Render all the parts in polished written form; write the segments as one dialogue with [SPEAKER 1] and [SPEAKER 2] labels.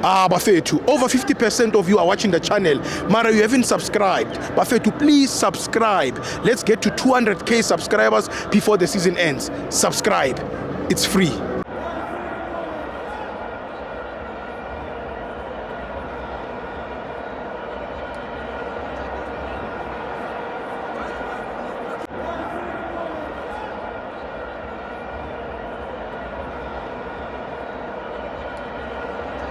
[SPEAKER 1] Bafethu, over 50% of you are watching the channel. Mara, you haven't subscribed. Bafethu, please subscribe. Let's get to 200k subscribers before the season ends. Subscribe. It's free.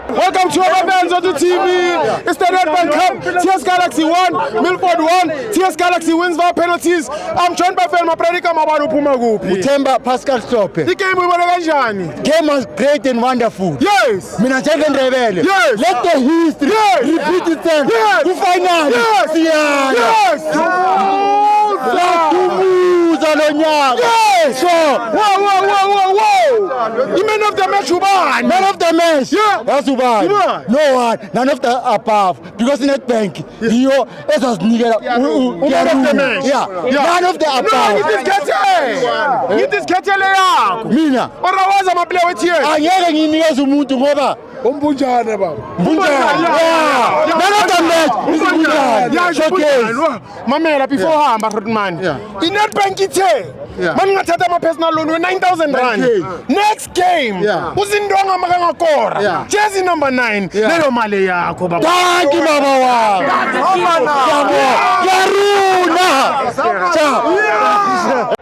[SPEAKER 2] Welcome to our fans on the TV. It's the Nedbank Cup. TS Galaxy 1, Milford 1. TS Galaxy wins via penalties. I'm joined by Felma Predika Mabanu Pumagupi.
[SPEAKER 3] Uthemba Pascal Stope.
[SPEAKER 2] The game uyibona kanjani?
[SPEAKER 3] Game was great and wonderful.
[SPEAKER 2] Yes.
[SPEAKER 3] Mina Ndebele.
[SPEAKER 2] Yes.
[SPEAKER 3] Let the history repeat itself.
[SPEAKER 2] Yes.
[SPEAKER 3] To final.
[SPEAKER 2] Yes.
[SPEAKER 3] Yes.
[SPEAKER 2] Yes. Whoa. The man of the match, Uban.
[SPEAKER 3] Man of the match.
[SPEAKER 2] Yeah.
[SPEAKER 3] That's Uban.
[SPEAKER 2] Yeah.
[SPEAKER 3] No one. None of the above. Because Nedbank, Rio, it was nigga.
[SPEAKER 2] Man of the match.
[SPEAKER 3] Yeah. None of the
[SPEAKER 2] No,
[SPEAKER 3] above.
[SPEAKER 2] ngithi sikhethele yakho.
[SPEAKER 3] Mina.
[SPEAKER 2] Orawaza ma play with here.
[SPEAKER 3] Angeke nginikeze umuntu ngoba
[SPEAKER 2] Umbunjana baba.
[SPEAKER 3] Yeah. Man of the match is Umbunjana. Showcase.
[SPEAKER 2] Mamela before hamba Rodman. I-Nedbank ithe mangingathatha ama-personal loan we-9,000 rand. Next game uzindonga makangakora. Jersey number 9 leyo mali yakho baba.
[SPEAKER 3] Thank you baba wami. Yaruna.